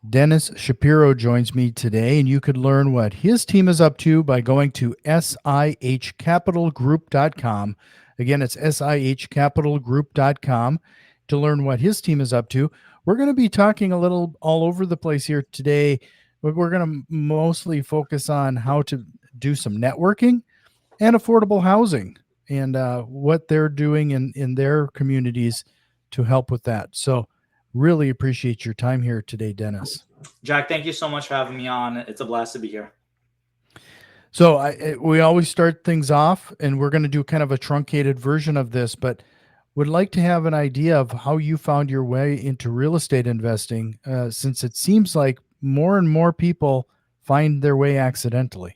Denis Shapiro joins me today, and you could learn what his team is up to by going to sihcapitalgroup.com. Again, it's sihcapitalgroup.com to learn what his team is up to. We're going to be talking a little all over the place here today, but we're going to mostly focus on how to do some networking and affordable housing and what they're doing in their communities to help with that. So, really appreciate your time here today, Dennis. Jack, thank you so much for having me on. It's a blast to be here. So we always start things off, and we're going to do kind of a truncated version of this, but would like to have an idea of how you found your way into real estate investing, since it seems like more and more people find their way accidentally.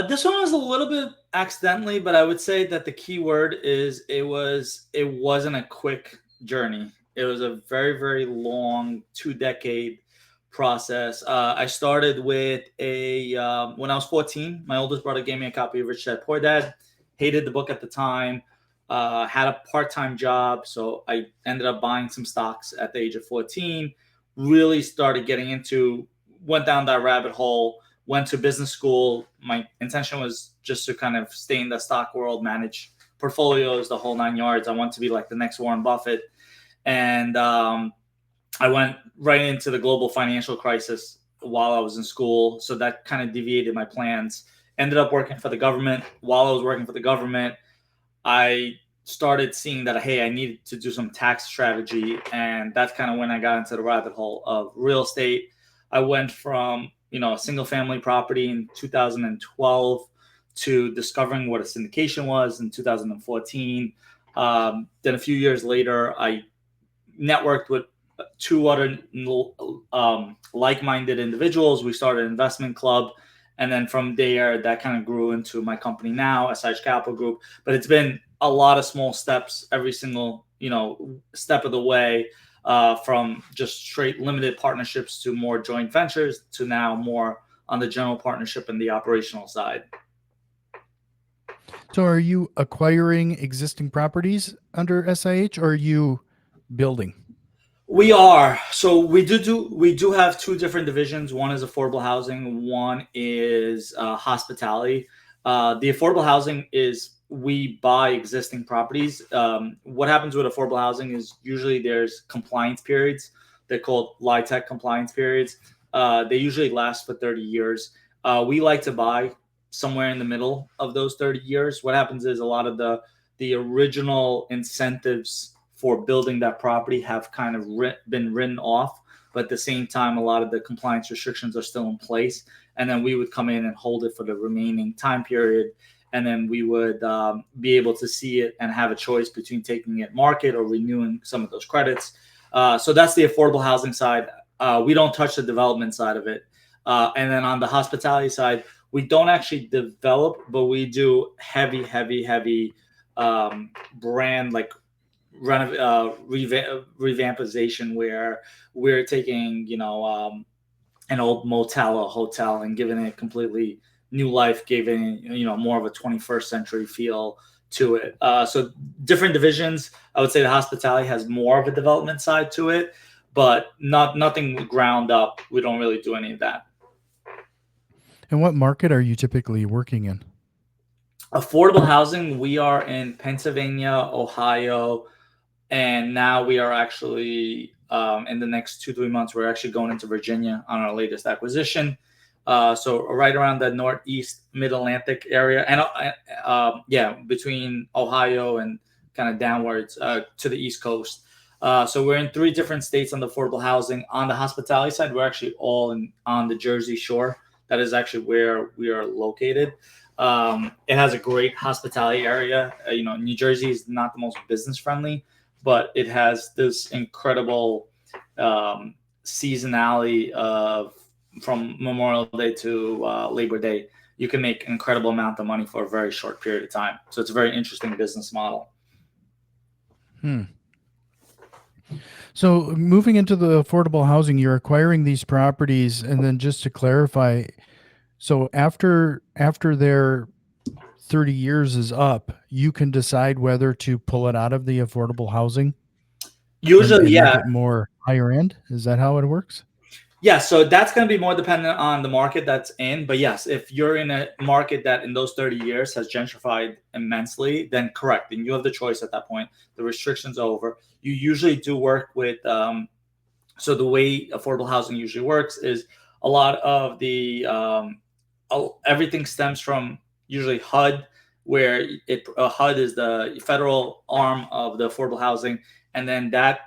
This one was a little bit accidentally, but I would say that the key word is it wasn't a quick journey. It was a very long 2 decade process. I started with a when I was 14. My oldest brother gave me a copy of Rich Dad Poor Dad. Hated the book at the time. Had a part-time job, so I ended up buying some stocks at the age of 14. Really started getting into, went down that rabbit hole. Went to business school. My intention was just to kind of stay in the stock world, manage portfolios, the whole 9 yards. I want to be like the next Warren Buffett. And I went right into the global financial crisis while I was in school. So that kind of deviated my plans. Ended up working for the government. While I was working for the government, I started seeing that, hey, I needed to do some tax strategy. And that's kind of when I got into the rabbit hole of real estate. I went from a single family property in 2012 to discovering what a syndication was in 2014. Then a few years later, I networked with two other like-minded individuals. We started an investment club, and then from there, that kind of grew into my company now, SH Capital Group. But it's been a lot of small steps every single step of the way. From just straight limited partnerships to more joint ventures to now more on the general partnership and the operational side. So, are you acquiring existing properties under SIH, or are you building? We are. So we do have two different divisions. One is affordable housing. One is hospitality. The affordable housing is we buy existing properties. What happens with affordable housing is usually there's compliance periods. They're called LIHTC compliance periods. They usually last for 30 years. We like to buy somewhere in the middle of those 30 years. What happens is a lot of the original incentives for building that property have kind of been written off, but at the same time, a lot of the compliance restrictions are still in place. And then we would come in and hold it for the remaining time period, and then we would be able to see it and have a choice between taking it market or renewing some of those credits. So that's the affordable housing side. We don't touch the development side of it. And then on the hospitality side, we don't actually develop, but we do heavy brand like revampization, where we're taking an old motel or hotel and giving it completely new life, giving more of a 21st century feel to it. So different divisions. I would say the hospitality has more of a development side to it, but nothing ground up. We don't really do any of that. And what market are you typically working in? Affordable housing, we are in Pennsylvania, Ohio, and now we are actually in the next 2-3 months we're actually going into Virginia on our latest acquisition. So right around the northeast mid-Atlantic area, and yeah, between Ohio and kind of downwards to the East Coast. So we're in 3 different states on the affordable housing. On the hospitality side, we're actually all on the Jersey Shore. That is actually where we are located. It has a great hospitality area. New Jersey is not the most business friendly, but it has this incredible seasonality of from Memorial Day to Labor Day. You can make an incredible amount of money for a very short period of time. So it's a very interesting business model. Hmm. So, moving into the affordable housing, you're acquiring these properties, and then just to clarify, so after their 30 years is up, you can decide whether to pull it out of the affordable housing Usually, and make yeah. it more higher end. Is that how it works? Yeah, so that's going to be more dependent on the market that's in. But yes, if you're in a market that in those 30 years has gentrified immensely, then correct. Then you have the choice at that point. The restrictions are over. You usually do work with, so the way affordable housing usually works is a lot of the, everything stems from usually HUD, where HUD is the federal arm of the affordable housing. And then that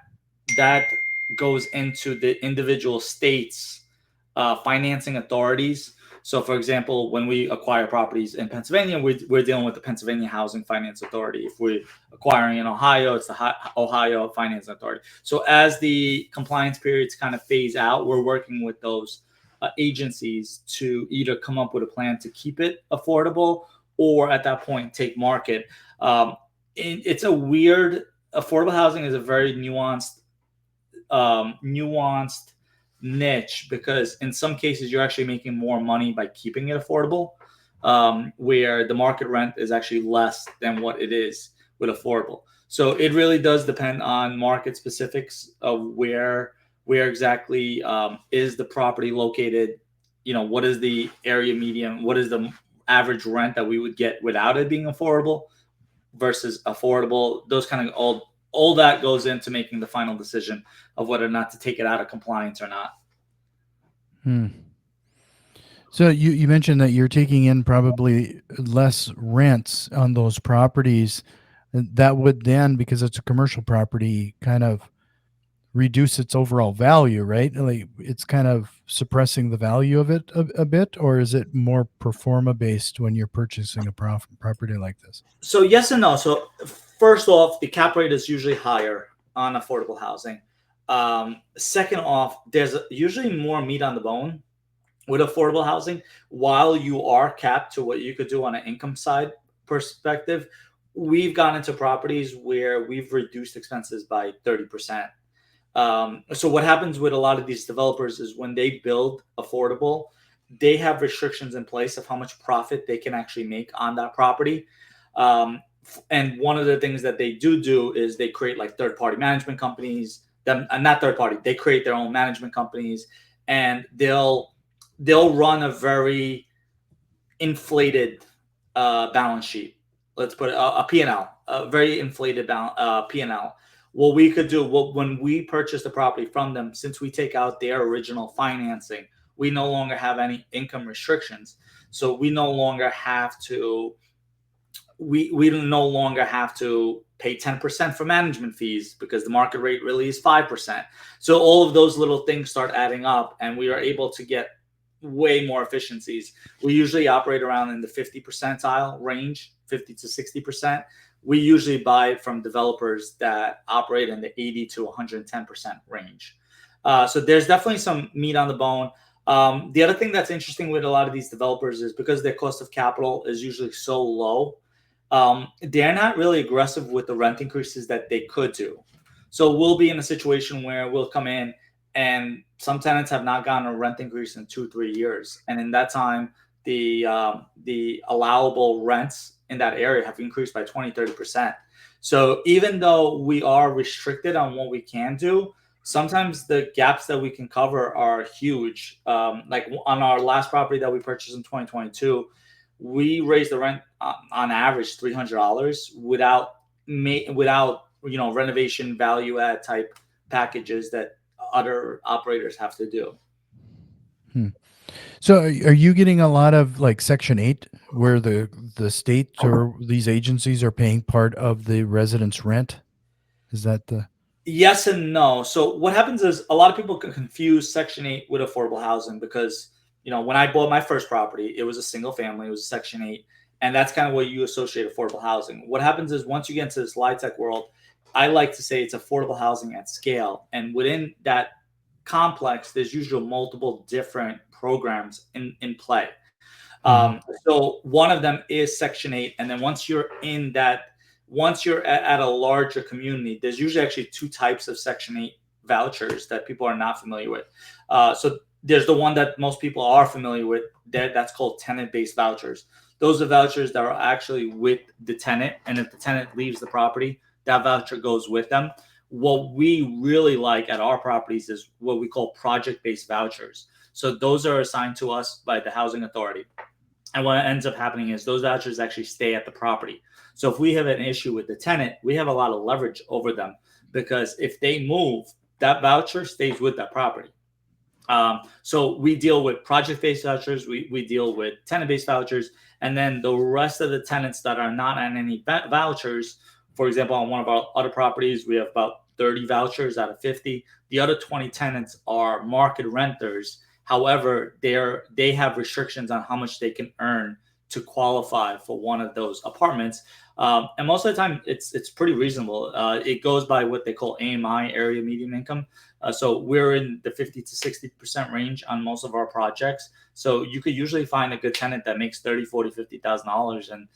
goes into the individual states' financing authorities. So, for example, when we acquire properties in Pennsylvania, we're dealing with the Pennsylvania Housing Finance Authority. If we're acquiring in Ohio, it's the Ohio Finance Authority. So, as the compliance periods kind of phase out, we're working with those agencies to either come up with a plan to keep it affordable or at that point take market. It's a weird, affordable housing is a very nuanced niche, because in some cases you're actually making more money by keeping it affordable, where the market rent is actually less than what it is with affordable. So it really does depend on market specifics of where exactly is the property located. What is the area median? What is the average rent that we would get without it being affordable versus affordable? Those kind of all that goes into making the final decision of whether or not to take it out of compliance or not. Hmm. So you mentioned that you're taking in probably less rents on those properties. That would then, because it's a commercial property, kind of reduce its overall value, right? Like it's kind of suppressing the value of it a bit, or is it more pro forma based when you're purchasing a property like this? So yes and no. So first off, the cap rate is usually higher on affordable housing. Second off, there's usually more meat on the bone with affordable housing. While you are capped to what you could do on an income side perspective, we've gone into properties where we've reduced expenses by 30%. So what happens with a lot of these developers is when they build affordable, they have restrictions in place of how much profit they can actually make on that property. And one of the things that they do is they create like third party management companies. Them, not third party. They create their own management companies, and they'll run a very inflated balance sheet. Let's put it a P&L, a very inflated P&L. What we could do, when we purchase the property from them, since we take out their original financing, we no longer have any income restrictions. So we no longer have to we no longer have to pay 10% for management fees, because the market rate really is 5%. So all of those little things start adding up, and we are able to get way more efficiencies. We usually operate around in the 50 percentile range, 50 to 60%. We usually buy from developers that operate in the 80 to 110% range. So there's definitely some meat on the bone. The other thing that's interesting with a lot of these developers is because their cost of capital is usually so low, they're not really aggressive with the rent increases that they could do. So we'll be in a situation where we'll come in, and some tenants have not gotten a rent increase in 2-3 years, and in that time, the allowable rents in that area have increased by 20-30%. So even though we are restricted on what we can do, sometimes the gaps that we can cover are huge. Like on our last property that we purchased in 2022, we raised the rent on average $300 without renovation value add type packages that other operators have to do. Hmm. So are you getting a lot of like Section 8 where the state or these agencies are paying part of the resident's rent? Is that the Yes and no. So what happens is a lot of people can confuse Section 8 with affordable housing, because when I bought my first property, it was a single family, it was Section 8, and that's kind of what you associate affordable housing. What happens is once you get into this LIHTC tech world, I like to say it's affordable housing at scale, and within that complex, there's usually multiple different programs in play. Mhm. So one of them is Section 8, and then once you're at a larger community, there's usually actually two types of Section 8 vouchers that people are not familiar with. So there's the one that most people are familiar with, that's called tenant-based vouchers. Those are vouchers that are actually with the tenant, and if the tenant leaves the property, that voucher goes with them. what we really like at our properties is what we call project-based vouchers. So those are assigned to us by the housing authority. And what ends up happening is those vouchers actually stay at the property. So if we have an issue with the tenant, we have a lot of leverage over them, because if they move, that voucher stays with that property. So we deal with project-based vouchers, we deal with tenant-based vouchers, and then the rest of the tenants that are not on any vouchers. For example, on one of our other properties, we have about 30 vouchers out of 50. The other 20 tenants are market renters. However, they have restrictions on how much they can earn to qualify for one of those apartments. And most of the time, it's pretty reasonable. It goes by what they call AMI, area median income. So we're in the 50 to 60% range on most of our projects. So you could usually find a good tenant that makes 30, 40, $50,000. And,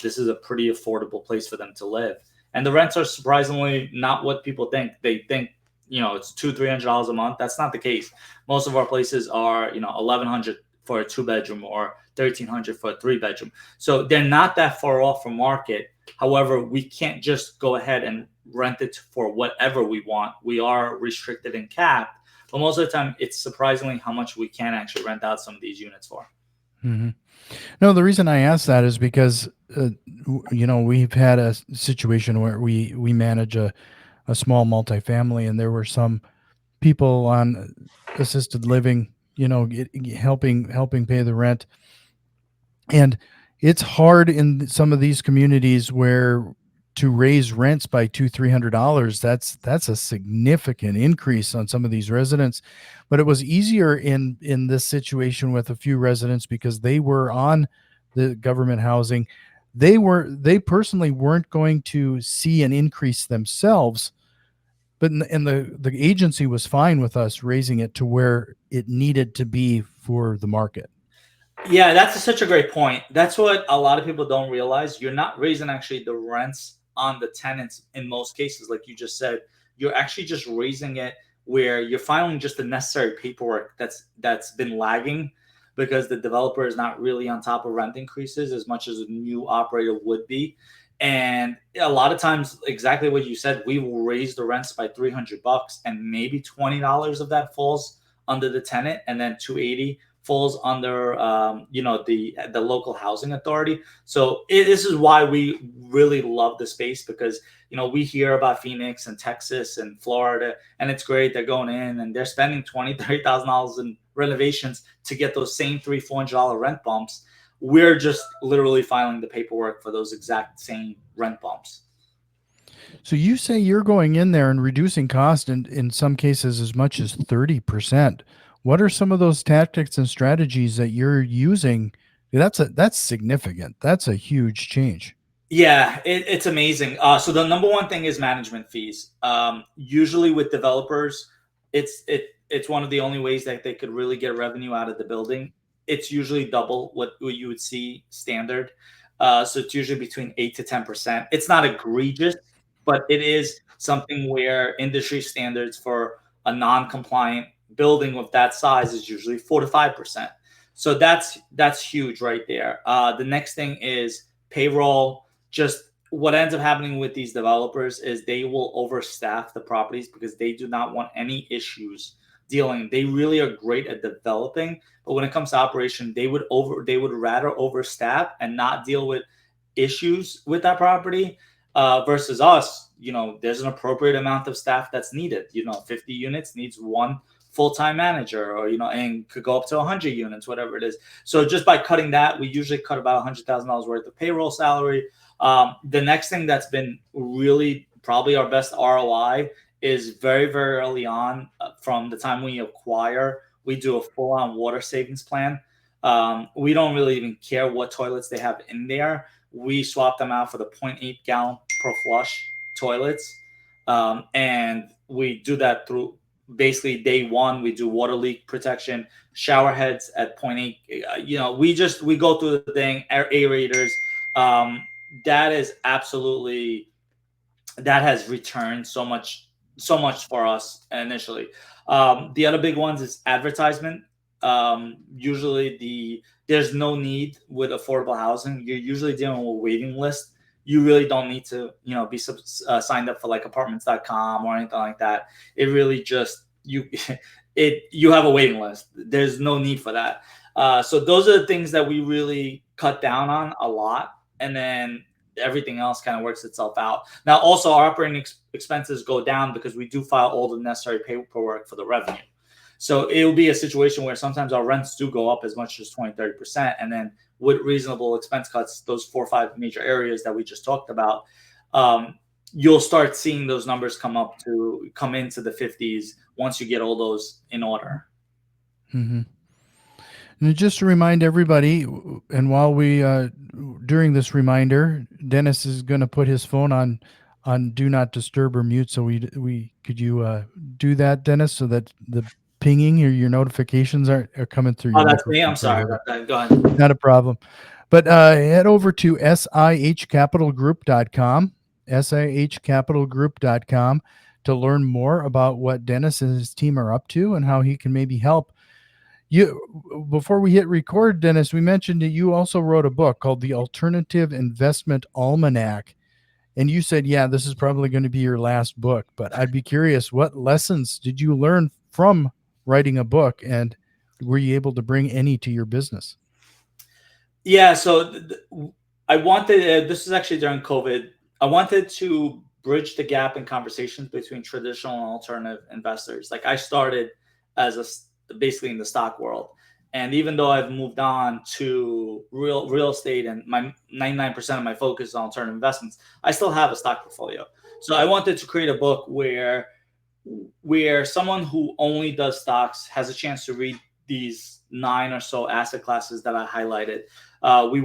this is a pretty affordable place for them to live. And the rents are surprisingly not what people think. They think, it's $200-300 a month. That's not the case. Most of our places are, 1,100 for a 2-bedroom or 1,300 for a 3-bedroom. So they're not that far off from market. However, we can't just go ahead and rent it for whatever we want. We are restricted and capped, but most of the time it's surprisingly how much we can actually rent out some of these units for. Mm-hmm. No, the reason I ask that is because, we've had a situation where we manage a small multifamily, and there were some people on assisted living, helping pay the rent. And it's hard in some of these communities where to raise rents by $200-300, that's a significant increase on some of these residents. But it was easier in this situation with a few residents because they were on the government housing. They personally weren't going to see an increase themselves, but and the agency was fine with us raising it to where it needed to be for the market. Yeah, that's such a great point. That's what a lot of people don't realize. You're not raising actually the rents on the tenants in most cases, like you just said. You're actually just raising it where you're filing just the necessary paperwork that's been lagging, because the developer is not really on top of rent increases as much as a new operator would be. And a lot of times, exactly what you said, we will raise the rents by $300, and maybe $20 of that falls under the tenant, and then 280 falls under the local housing authority. So this is why we really love the space, because we hear about Phoenix and Texas and Florida, and it's great. They're going in and they're spending $20,000-30,000 in renovations to get those same $300-400 rent bumps. We're just literally filing the paperwork for those exact same rent bumps. So you say you're going in there and reducing cost in some cases as much as 30%. What are some of those tactics and strategies that you're using? That's significant. That's a huge change. Yeah, it's amazing. So the number one thing is management fees. Usually with developers, it's one of the only ways that they could really get revenue out of the building. It's usually double what you would see standard. So it's usually between 8 to 10%. It's not egregious, but it is something where industry standards for a non-compliant building of that size is usually 4 to 5%. So that's huge right there. The next thing is payroll. Just what ends up happening with these developers is they will overstaff the properties because they do not want any issues dealing. They really are great at developing, but when it comes to operation, they would rather overstaff and not deal with issues with that property, versus us. There's an appropriate amount of staff that's needed. 50 units needs one full-time manager, or and could go up to 100 units, whatever it is. So just by cutting that, we usually cut about $100,000 worth of payroll salary. The next thing that's been really probably our best ROI is very, very early on, from the time we acquire, we do a full-on water savings plan. We don't really even care what toilets they have in there. We swap them out for the 0.8 gallon per flush toilets. And we do that through basically day one. We do water leak protection, shower heads at 0.8. We go through the thing, aerators. That is absolutely, that has returned so much for us initially. The other big ones is advertisement. Usually there's no need with affordable housing. You're usually dealing with a waiting list you really don't need to, be signed up for like apartments.com or anything like that. It really just you have a waiting list. There's no need for that. So those are the things that we really cut down on a lot, and then everything else kind of works itself out. Now, also our operating expenses go down because we do file all the necessary paperwork for the revenue. So it'll be a situation where sometimes our rents do go up as much as 20-30%. And then with reasonable expense cuts, those 4 or 5 major areas that we just talked about, you'll start seeing those numbers come into the 50s once you get all those in order. Mm-hmm. And just to remind everybody, and while we during this reminder, Dennis is going to put his phone on do not disturb or mute. So we could you do that, Dennis, so that the pinging or your notifications are coming through your Oh, that's me. microphone I'm sorry clearly. about that. Go ahead. Not a problem. But head over to sihcapitalgroup.com, sihcapitalgroup.com, to learn more about what Dennis and his team are up to and how he can maybe help. Before we hit record, Dennis, we mentioned that you also wrote a book called The Alternative Investment Almanac. And you said, yeah, this is probably going to be your last book. But I'd be curious, what lessons did you learn from writing a book? And were you able to bring any to your business? Yeah, so I wanted, this is actually during COVID, I wanted to bridge the gap in conversations between traditional and alternative investors. Like I started basically in the stock world. And even though I've moved on to real estate and my 99% of my focus is on alternative investments, I still have a stock portfolio. So I wanted to create a book where someone who only does stocks has a chance to read these 9 or so asset classes that I highlighted. We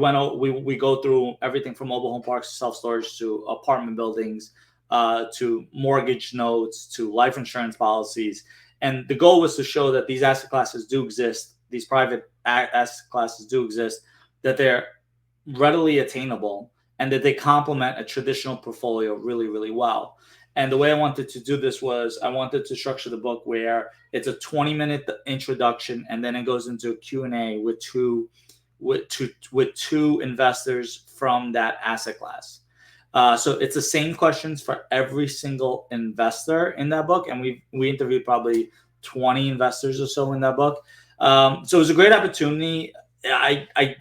go through everything from mobile home parks to self-storage to apartment buildings, to mortgage notes to life insurance policies. And the goal was to show that these asset classes do exist, these private asset classes do exist, that they're readily attainable, and that they complement a traditional portfolio really, really well. And the way I wanted to do this was I wanted to structure the book where it's a 20-minute introduction, and then it goes into a Q&A with two investors from that asset class. So it's the same questions for every single investor in that book, and we interviewed probably 20 investors or so in that book. So it was a great opportunity. I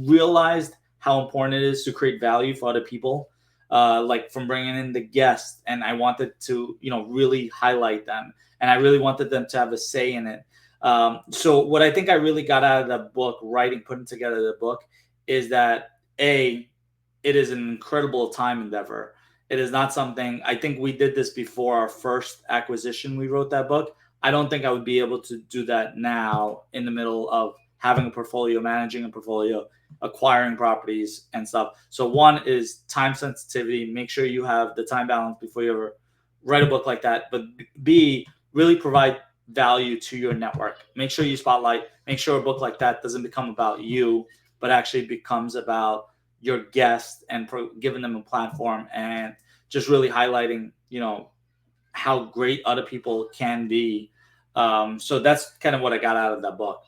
realized how important it is to create value for other people, like from bringing in the guests, and I wanted to really highlight them, and I really wanted them to have a say in it. So what I think I really got out of the book, putting together the book, is that it is an incredible time endeavor. It is not something, I think we did this before our first acquisition. We wrote that book. I don't think I would be able to do that now in the middle of having a portfolio, managing a portfolio, acquiring properties and stuff. So one is time sensitivity. Make sure you have the time balance before you ever write a book like that. But B, really provide value to your network. Make sure you spotlight. Make sure a book like that doesn't become about you, but actually becomes about your guests and giving them a platform and just really highlighting, how great other people can be. So that's kind of what I got out of that book.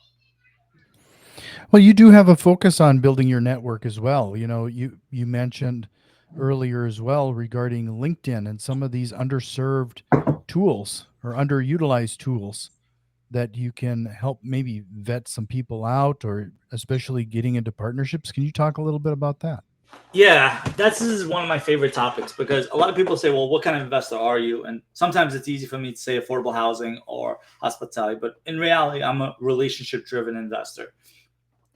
Well, you do have a focus on building your network as well. You mentioned earlier as well regarding LinkedIn and some of these underserved tools or underutilized tools that you can help maybe vet some people out, or especially getting into partnerships. Can you talk a little bit about that? Yeah, this is one of my favorite topics because a lot of people say, well, what kind of investor are you? And sometimes it's easy for me to say affordable housing or hospitality, but in reality, I'm a relationship driven investor.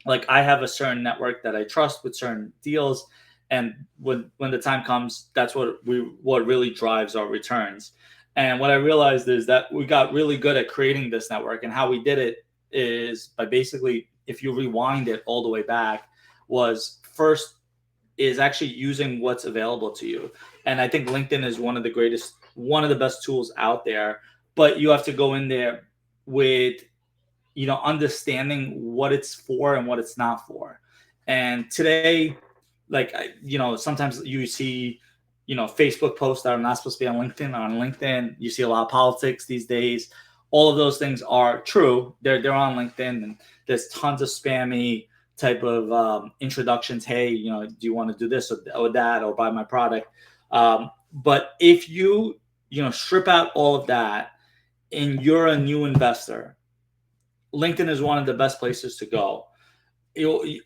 Like I have a certain network that I trust with certain deals, and when the time comes, that's what really drives our returns. And what I realized is that we got really good at creating this network, and how we did it is by basically, if you rewind it all the way back, was first is actually using what's available to you. And I think LinkedIn is one of the best tools out there, but you have to go in there with understanding what it's for and what it's not for. And today, like sometimes you see Facebook posts that are not supposed to be on LinkedIn are on LinkedIn. You see a lot of politics these days. All of those things are true. They're on LinkedIn, and there's tons of spammy type of introductions. Hey, do you want to do this or that or buy my product? But if you strip out all of that and you're a new investor, LinkedIn is one of the best places to go.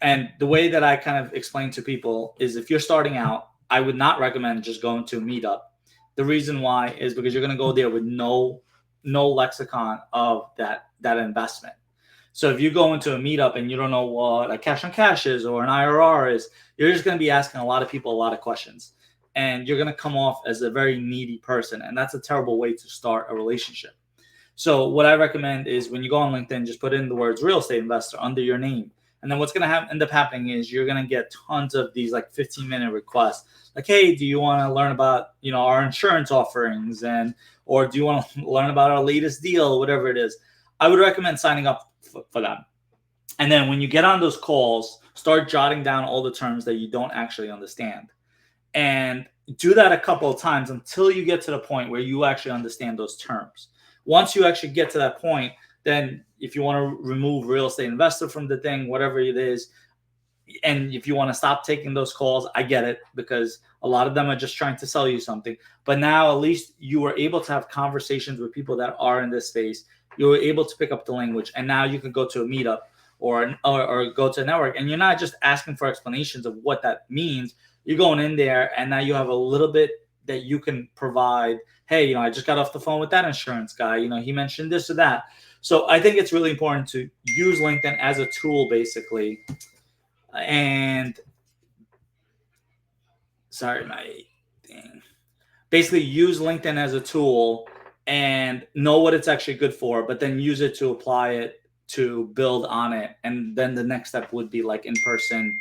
And the way that I kind of explain to people is, if you're starting out, I would not recommend just going to a meetup. The reason why is because you're going to go there with no lexicon of that investment. So if you go into a meetup and you don't know what a cash on cash is or an IRR is, you're just going to be asking a lot of people a lot of questions, and you're going to come off as a very needy person, and that's a terrible way to start a relationship. So what I recommend is, when you go on LinkedIn, just put in the words real estate investor under your name. And then what's going to end up happening is you're going to get tons of these like 15-minute requests. Like, hey, do you want to learn about, our insurance offerings, or do you want to learn about our latest deal, whatever it is. I would recommend signing up for them. And then when you get on those calls, start jotting down all the terms that you don't actually understand. And do that a couple of times until you get to the point where you actually understand those terms. Once you actually get to that point, then if you want to remove real estate investor from the thing, whatever it is, and if you want to stop taking those calls, I get it, because a lot of them are just trying to sell you something. But now at least you were able to have conversations with people that are in this space. You were able to pick up the language, and now you can go to a meetup or go to a network, and you're not just asking for explanations of what that means. You're going in there, and now you have a little bit that you can provide. Hey, I just got off the phone with that insurance guy. He mentioned this or that. So I think it's really important to use LinkedIn as a tool, basically. And sorry, my thing. Basically, use LinkedIn as a tool and know what it's actually good for, but then use it to apply it, to build on it. And then the next step would be like in-person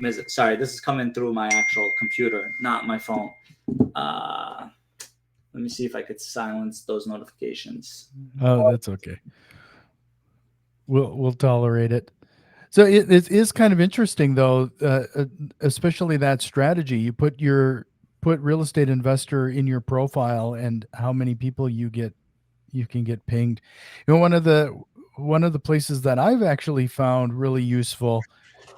visit. Sorry, this is coming through my actual computer, not my phone. Let me see if I could silence those notifications. Oh, that's okay. We'll tolerate it. So it is kind of interesting, though, especially that strategy. You put real estate investor in your profile, and how many people you can get pinged. One of the places that I've actually found really useful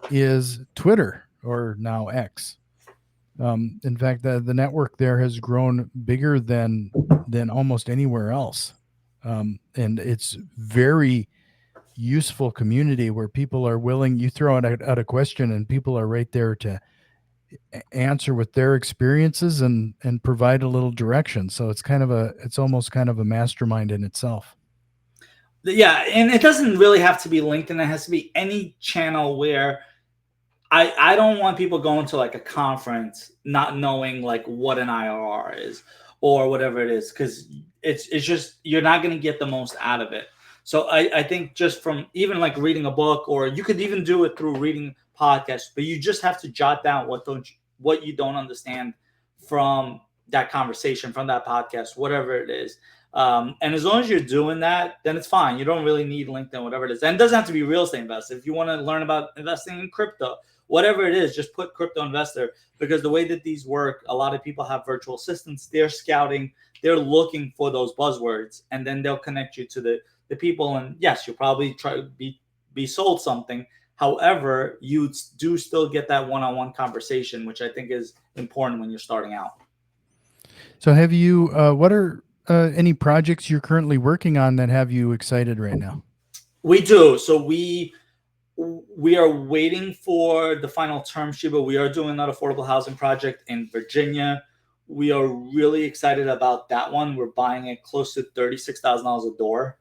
is Twitter, or now X. In fact, the network there has grown bigger than almost anywhere else, and it's very useful community where people are willing. You throw out a question, and people are right there to answer with their experiences and provide a little direction. So it's almost kind of a mastermind in itself. Yeah, and it doesn't really have to be LinkedIn. It has to be any channel where I don't want people going to like a conference not knowing like what an IRR is or whatever it is, because it's just, you're not going to get the most out of it. So I think just from even like reading a book, or you could even do it through reading podcasts, but you just have to jot down what you don't understand from that conversation, from that podcast, whatever it is. And as long as you're doing that, then it's fine. You don't really need LinkedIn, whatever it is. And it doesn't have to be real estate investing. If you want to learn about investing in crypto, whatever it is, just put crypto investor, because the way that these work, a lot of people have virtual assistants. They're scouting, they're looking for those buzzwords, and then they'll connect you to the people. And yes, you'll probably try to be sold something. However, you do still get that one-on-one conversation, which I think is important when you're starting out. So have you, what are any projects you're currently working on that have you excited right now? We do. So we are waiting for the final term sheet, but we are doing that affordable housing project in Virginia. We are really excited about that one. We're buying it close to $36,000 a door,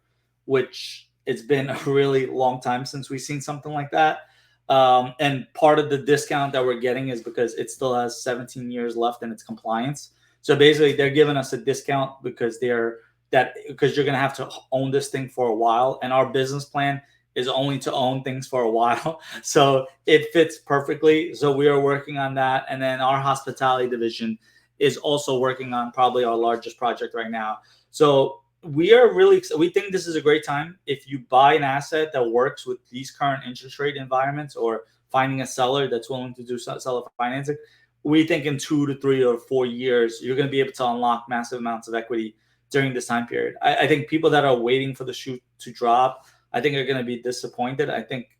which it's been a really long time since we've seen something like that. And part of the discount that we're getting is because it still has 17 years left in its compliance. So basically, they're giving us a discount because you're going to have to own this thing for a while. And our business plan is only to own things for a while. So it fits perfectly. So we are working on that. And then our hospitality division is also working on probably our largest project right now. So we think this is a great time. If you buy an asset that works with these current interest rate environments, or finding a seller that's willing to do seller financing, we think in 2 to 3 or 4 years, you're going to be able to unlock massive amounts of equity during this time period. I think people that are waiting for the shoe to drop, I think are going to be disappointed. I think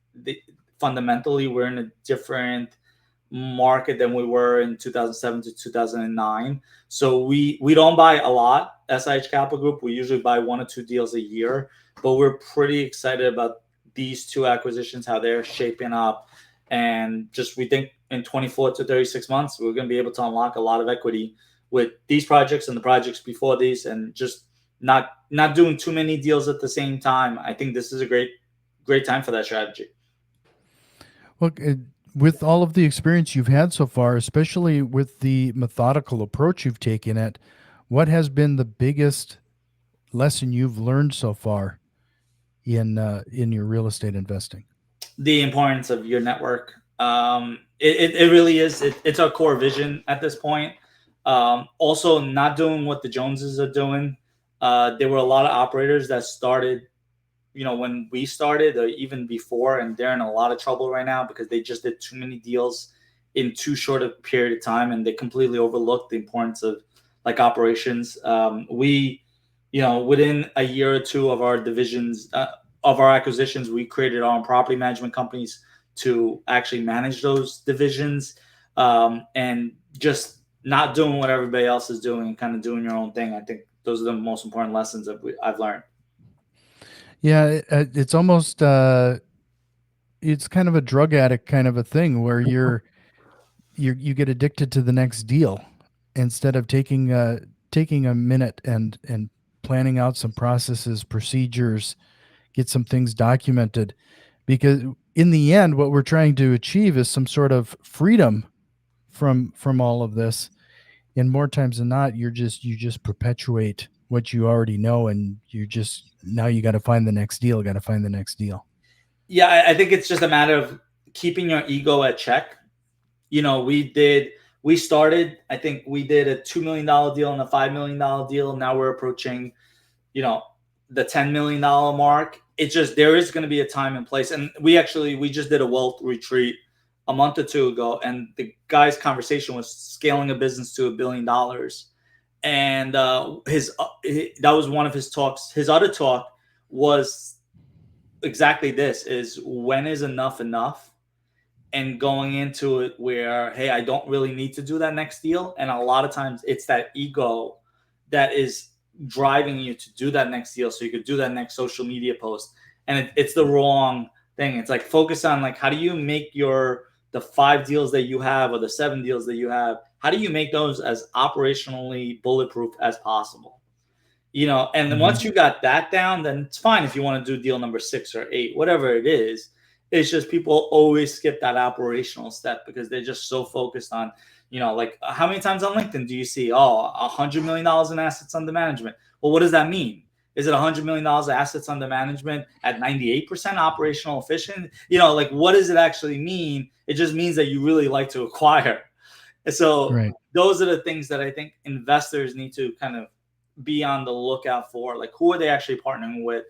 fundamentally we're in a different market than we were in 2007 to 2009. So we don't buy a lot. SIH Capital Group, we usually buy 1 or 2 deals a year, but we're pretty excited about these two acquisitions, how they're shaping up, and just we think in 24 to 36 months we're going to be able to unlock a lot of equity with these projects and the projects before these, and just not doing too many deals at the same time. I think this is a great time for that strategy. Well, with all of the experience you've had so far, especially with the methodical approach you've taken it, what has been the biggest lesson you've learned so far in your real estate investing? The importance of your network. It really is. It's our core vision at this point. Also, not doing what the Joneses are doing. There were a lot of operators that started, when we started, or even before, and they're in a lot of trouble right now because they just did too many deals in too short a period of time, and they completely overlooked the importance of like operations. We, within a year or two of our divisions, of our acquisitions, we created our own property management companies to actually manage those divisions, and just not doing what everybody else is doing and kind of doing your own thing. I think those are the most important lessons that I've learned. Yeah, it's almost it's kind of a drug addict kind of a thing where you get addicted to the next deal instead of taking a minute and planning out some processes, procedures, get some things documented, because in the end what we're trying to achieve is some sort of freedom from all of this. And more times than not, you just perpetuate what you already know, and you just now you got to find the next deal, got to find the next deal. Yeah, I think it's just a matter of keeping your ego at check. We started, I think we did a $2 million deal and a $5 million deal. Now we're approaching, you know, the $10 million mark. It's just, there is going to be a time and place. And we just did a wealth retreat a month or two ago, and the guy's conversation was scaling a business to $1 billion. And that was one of his talks. His other talk was exactly this: is when is enough enough, and going into it where, hey, I don't really need to do that next deal. And a lot of times it's that ego that is driving you to do that next deal so you could do that next social media post. And it's the wrong thing. It's like, focus on, like, how do you make the 5 deals that you have, or the 7 deals that you have, how do you make those as operationally bulletproof as possible? And then Mm-hmm. once you got that down, then it's fine if you want to do deal number 6 or 8, whatever it is. It's just people always skip that operational step because they're just so focused on, like, how many times on LinkedIn do you see, $100 million in assets under management? Well, what does that mean? Is it $100 million of assets under management at 98% operational efficient? Like, what does it actually mean? It just means that you really like to acquire. And so Right. those are the things that I think investors need to kind of be on the lookout for. Like, who are they actually partnering with?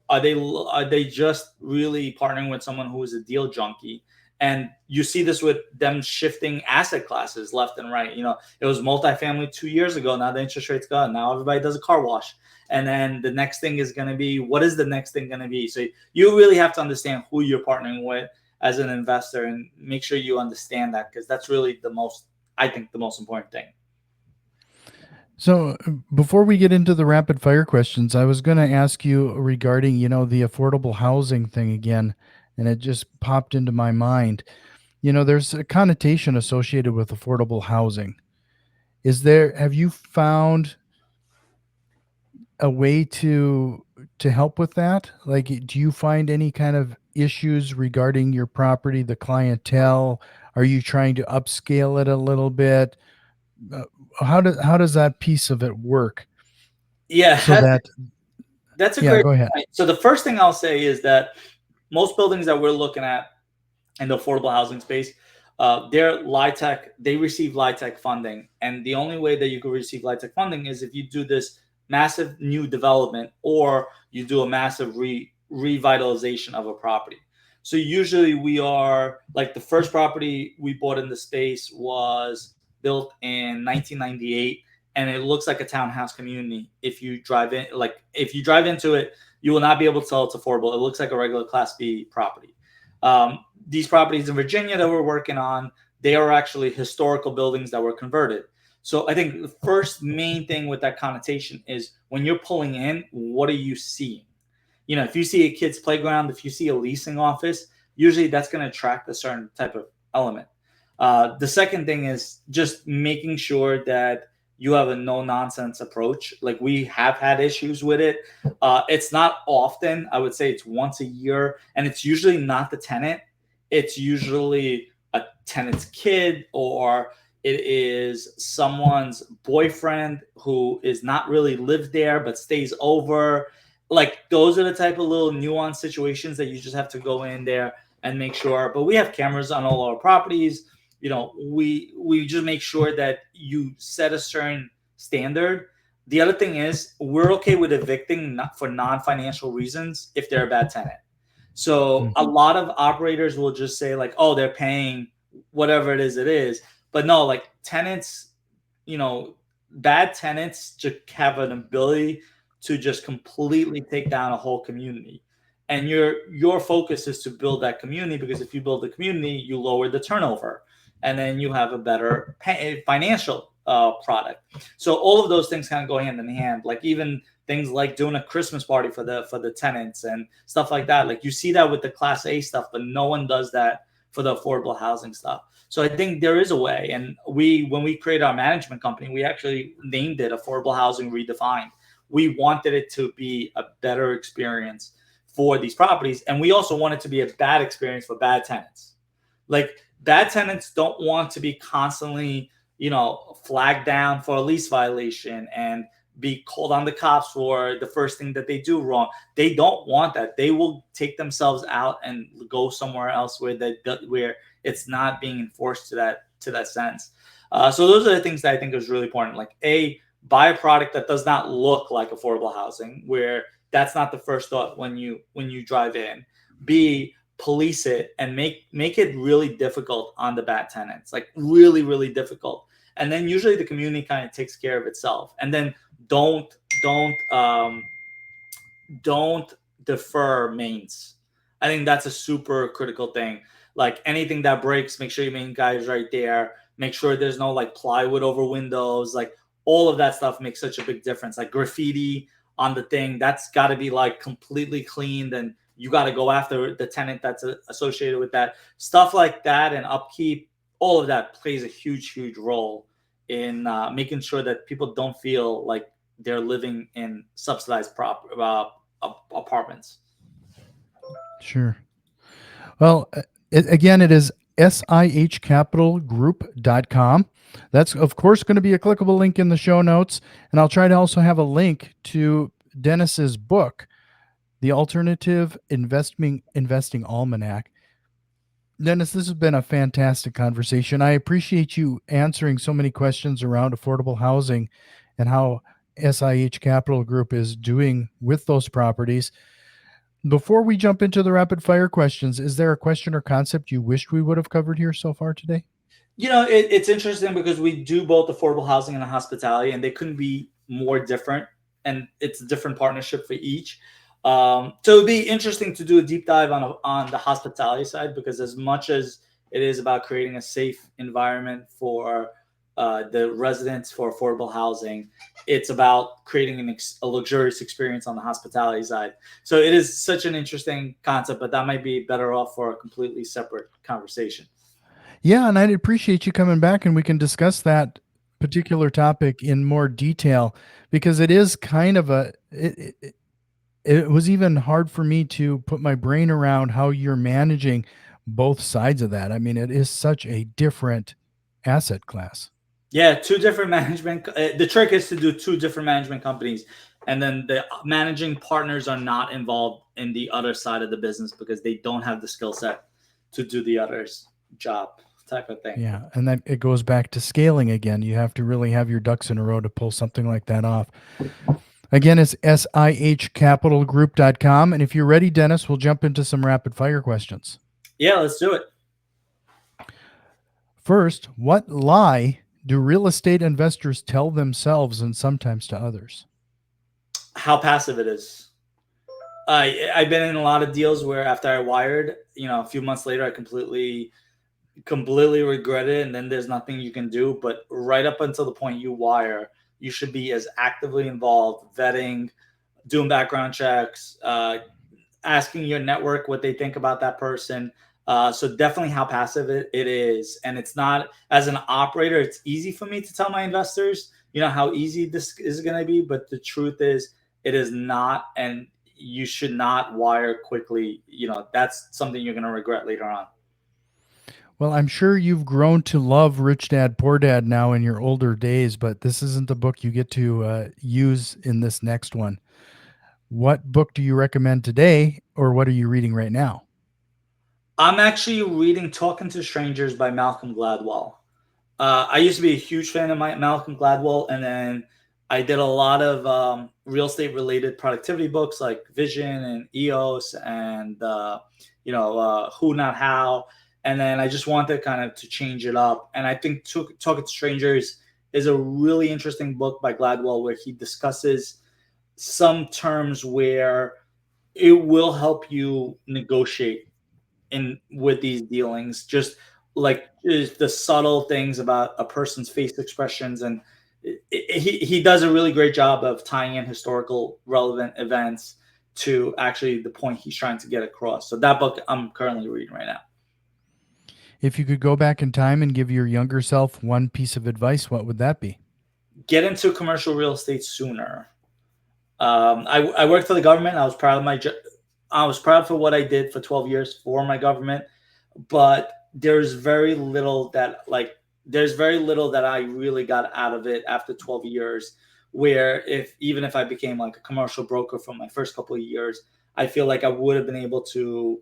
Are they just really partnering with someone who is a deal junkie? And you see this with them shifting asset classes left and right. It was multifamily 2 years ago. Now the interest rate's gone. Now everybody does a car wash. And then the next thing is going to be, what is the next thing going to be? So you really have to understand who you're partnering with as an investor, and make sure you understand that, because that's really I think, the most important thing. So before we get into the rapid fire questions, I was going to ask you regarding, the affordable housing thing again, and it just popped into my mind. There's a connotation associated with affordable housing. Have you found a way to help with that? Like, do you find any kind of issues regarding your property, the clientele? Are you trying to upscale it a little bit? Uh, how does that piece of it work? Yeah, So that that's a Yeah, great go ahead. point. So the first thing I'll say is that most buildings that we're looking at in the affordable housing space, they're LIHTC. They receive LIHTC funding, and the only way that you can receive LIHTC funding is if you do this massive new development, or you do a massive revitalization of a property. So usually we are like, the first property we bought in the space was built in 1998, and it looks like a townhouse community. If you drive into it, you will not be able to tell it's affordable. It looks like a regular Class B property. these properties in Virginia that we're working on, they are actually historical buildings that were converted. So I think the first main thing with that connotation is when you're pulling in, what are you seeing? If you see a kid's playground, if you see a leasing office, usually that's going to attract a certain type of element. The second thing is just making sure that you have a no nonsense approach. Like, we have had issues with it. It's not often. I would say it's once a year, and it's usually not the tenant. It's usually a tenant's kid, or it is someone's boyfriend who is not really lived there but stays over. Like, those are the type of little nuanced situations that you just have to go in there and make sure. But we have cameras on all our properties. We just make sure that you set a certain standard. The other thing is, we're okay with evicting not for non-financial reasons if they're a bad tenant. So a lot of operators will just say, like, oh, they're paying whatever it is. But no, like, tenants, bad tenants just have an ability to just completely take down a whole community. And your focus is to build that community, because if you build the community, you lower the turnover, and then you have a better financial product. So all of those things kind of go hand in hand. Like, even things like doing a Christmas party for the tenants and stuff like that. Like, you see that with the Class A stuff, but no one does that for the affordable housing stuff. So I think there is a way. And when we created our management company, we actually named it Affordable Housing Redefined. We wanted it to be a better experience for these properties, and we also want it to be a bad experience for bad tenants. Like, bad tenants don't want to be constantly, flagged down for a lease violation and be called on the cops for the first thing that they do wrong. They don't want that. They will take themselves out and go somewhere else where it's not being enforced to that sense. So those are the things that I think is really important. Like, buy a product that does not look like affordable housing, where that's not the first thought when you drive in. B, police it and make it really difficult on the bad tenants, like really, really difficult. And then usually the community kind of takes care of itself. And then don't defer mains. I think that's a super critical thing. Like, anything that breaks, make sure your main guy is right there. Make sure there's no like plywood over windows. Like, all of that stuff makes such a big difference. Like, graffiti on the thing, that's got to be like completely cleaned, and you got to go after the tenant that's associated with that. Stuff like that and upkeep, all of that plays a huge, huge role in making sure that people don't feel like they're living in subsidized apartments. Sure. Well, again, it is sihcapitalgroup.com. That's, of course, going to be a clickable link in the show notes. And I'll try to also have a link to Denis's book, The Alternative Investing Almanac. Denis, this has been a fantastic conversation. I appreciate you answering so many questions around affordable housing and how SIH Capital Group is doing with those properties. Before we jump into the rapid fire questions, is there a question or concept you wished we would have covered here so far today? It's interesting because we do both affordable housing and hospitality, and they couldn't be more different. And it's a different partnership for each. So it'd be interesting to do a deep dive on the hospitality side, because as much as it is about creating a safe environment for the residents for affordable housing, it's about creating a luxurious experience on the hospitality side. So it is such an interesting concept, but that might be better off for a completely separate conversation. Yeah, and I'd appreciate you coming back and we can discuss that particular topic in more detail, because it is kind of it was even hard for me to put my brain around how you're managing both sides of that. I mean, it is such a different asset class. Yeah, two different management. The trick is to do two different management companies, and then the managing partners are not involved in the other side of the business because they don't have the skill set to do the other's job, type of thing. Yeah, and that it goes back to scaling again. You have to really have your ducks in a row to pull something like that off. Again, it's sihcapitalgroup.com. And if you're ready, Denis, we'll jump into some rapid fire questions. Yeah, let's do it. First, what lie do real estate investors tell themselves and sometimes to others? How passive it is. I've been in a lot of deals where after I wired, a few months later, I completely regret it, and then there's nothing you can do. But right up until the point you wire, you should be as actively involved, vetting, doing background checks, asking your network what they think about that person. So definitely how passive it is. And it's not, as an operator, it's easy for me to tell my investors, how easy this is going to be. But the truth is, it is not. And you should not wire quickly. That's something you're going to regret later on. Well, I'm sure you've grown to love Rich Dad Poor Dad now in your older days, but this isn't the book you get to use in this next one. What book do you recommend today, or what are you reading right now? I'm actually reading Talking to Strangers by Malcolm Gladwell. I used to be a huge fan of Malcolm Gladwell, and then I did a lot of real estate related productivity books like Vision and EOS and Who Not How. And then I just wanted kind of to change it up. And I think Talking to Strangers is a really interesting book by Gladwell where he discusses some terms where it will help you negotiate in with these dealings, just the subtle things about a person's face expressions. And he does a really great job of tying in historical relevant events to actually the point he's trying to get across. So that book I'm currently reading right now. If you could go back in time and give your younger self one piece of advice, what would that be? Get into commercial real estate sooner. I worked for the government. I was proud of I was proud for what I did for 12 years for my government, but there's very little that I really got out of it after 12 years. Where if even if I became like a commercial broker for my first couple of years, I feel like I would have been able to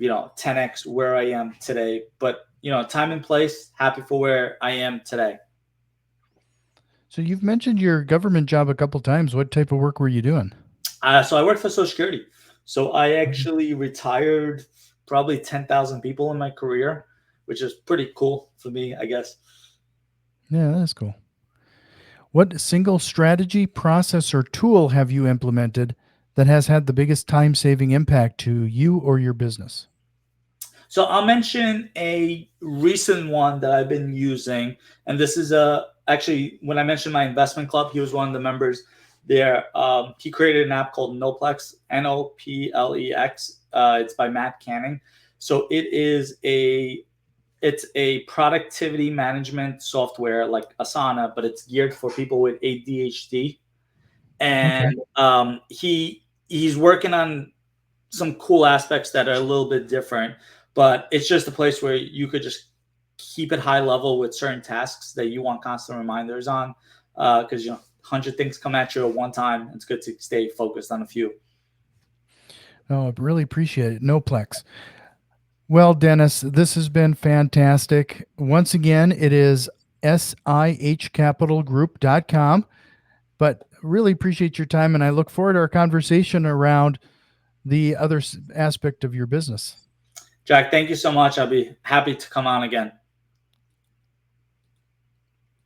10x where I am today. But time and place, happy for where I am today. So you've mentioned your government job a couple times. What type of work were you doing? So I worked for Social Security. So I actually retired probably 10,000 people in my career, which is pretty cool for me, I guess. Yeah, that's cool. What single strategy, process, or tool have you implemented that has had the biggest time saving impact to you or your business? So I'll mention a recent one that I've been using, and this is actually when I mentioned my investment club, he was one of the members there. He created an app called Noplex, Noplex. It's by Matt Canning. So it's a productivity management software like Asana, but it's geared for people with ADHD. Okay. And he's working on some cool aspects that are a little bit different, but it's just a place where you could just keep it high level with certain tasks that you want constant reminders on, because 100 things come at you at one time. It's good to stay focused on a few. Oh, I really appreciate it. Noplex. Well, Dennis, this has been fantastic. Once again, it is sihcapitalgroup.com. But really appreciate your time, and I look forward to our conversation around the other aspect of your business. Jack, thank you so much. I'll be happy to come on again.